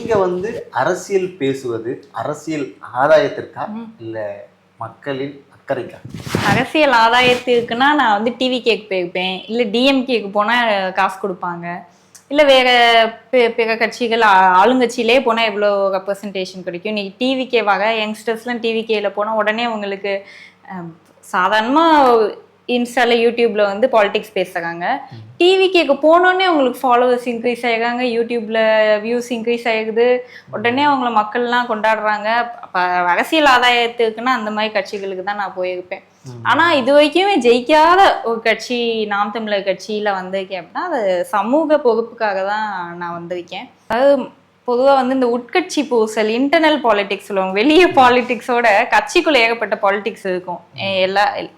நீங்க அரசியல் பேசுவது அரசியல் ஆதாயத்திற்கா இல்ல மக்களின் அக்கறைக்கா? அரசியல் ஆதாயத்திற்குன்னா நான் டிவி கேக்கு போயிருப்பேன், இல்லை டிஎம்கேக்கு போனால் காசு கொடுப்பாங்க, இல்லை வேற பிற கட்சிகள் ஆளுங்கட்சியிலே போனால் எவ்வளோ ரெப்ரசன்டேஷன் கிடைக்கும். நீ டிவிகே வர யங்ஸ்டர்ஸ்லாம் டிவிகேல போனால் உடனே அவங்களுக்கு சாதாரணமாக இன்ஸ்டாவில் யூடியூப்பில் பாலிடிக்ஸ் பேசுகிறாங்க. டிவிகேக்கு போனோடனே அவங்களுக்கு ஃபாலோவர்ஸ் இன்க்ரீஸ் ஆகிடுறாங்க, யூடியூப்பில் வியூஸ் இன்க்ரீஸ் ஆகிடுது, உடனே அவங்கள மக்கள்லாம் கொண்டாடுறாங்க. அப்போ அரசியல் ஆதாயத்துக்குன்னா அந்த மாதிரி கட்சிகளுக்கு தான் நான் போயிருப்பேன். ஆனால் இது வரைக்குமே ஜெயிக்காத ஒரு கட்சி நாம் தமிழர் கட்சியில் வந்திருக்கேன் அப்படின்னா அது சமூக பொறுப்புக்காக தான் நான் வந்திருக்கேன். அதாவது பொதுவாக இந்த உட்கட்சி பூசல், இன்டர்னல் பாலிடிக்ஸ் சொல்லுவாங்க. வெளியே பாலிடிக்ஸோட கட்சிக்குள்ள ஏகப்பட்ட பாலிடிக்ஸ் இருக்கும்,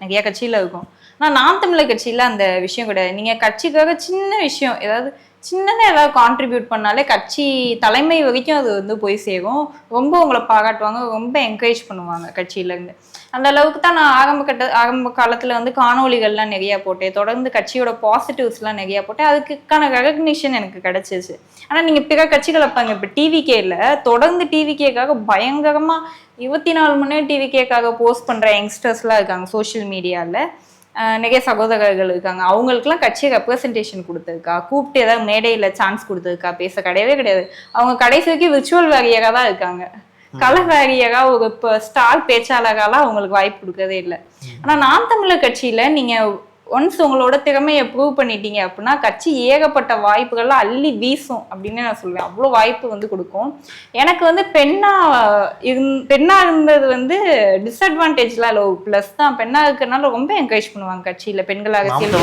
நிறைய கட்சியில் இருக்கும். ஆனால் நாம் தமிழர் கட்சியில் அந்த விஷயம் கிடையாது. நீங்கள் கட்சிக்காக சின்ன விஷயம் ஏதாவது சின்னதாக ஏதாவது கான்ட்ரிபியூட் பண்ணாலே கட்சி தலைமை வரைக்கும் அது போய் சேரும். ரொம்ப உங்களை பாராட்டுவாங்க, ரொம்ப என்கரேஜ் பண்ணுவாங்க கட்சியிலேருந்து. அந்த அளவுக்கு தான் நான் ஆரம்ப காலத்தில் காணொலிகள்லாம் நிறையா போட்டேன். தொடர்ந்து கட்சியோட பாசிட்டிவ்ஸ்லாம் நிறையா போட்டேன். அதுக்கான ரெகக்னிஷன் எனக்கு கிடைச்சிச்சு. ஆனால் நீங்கள் பிற கட்சிகள் வைப்பாங்க. இப்போ டிவிகேல தொடர்ந்து டிவிகேக்காக பயங்கரமாக 24 மணி நேரம் டிவிகேக்காக போஸ்ட் பண்ணுற யங்ஸ்டர்ஸ்லாம் இருக்காங்க சோஷியல் மீடியாவில். நிறைய சகோதரர்கள் இருக்காங்க. அவங்களுக்குலாம் கட்சி ரெப்ரசன்டேஷன் கொடுத்துருக்கா, கூப்பிட்டு ஏதாவது மேடையில் சான்ஸ் கொடுத்துருக்கா பேச கிடையவே கிடையாது. அவங்க கடைசி வரைக்கும் விர்ச்சுவல் வேரியராக தான் இருக்காங்க. கல வேரியராக ஒரு இப்போ ஸ்டார் பேச்சாளராலாம் அவங்களுக்கு வாய்ப்பு கொடுக்கறதே இல்லை. ஆனால் நாம் தமிழர் கட்சியில் நீங்கள் ஒன்ஸ் உங்களோட திறமையை ப்ரூவ் பண்ணிட்டீங்க அப்படின்னா கட்சி ஏகப்பட்ட வாய்ப்புகள்லாம் அள்ளி வீசும் அப்படின்னு நான் சொல்லுவேன். அவ்வளோ வாய்ப்பு கொடுக்கும். எனக்கு பெண்ணா இருந்தது டிஸ்அட்வான்டேஜ்லாம் இல்லை, ப்ளஸ் தான். பெண்ணா இருக்கிறனால ரொம்ப என்கரேஜ் பண்ணுவாங்க கட்சியில் பெண்கள் அரசியல்.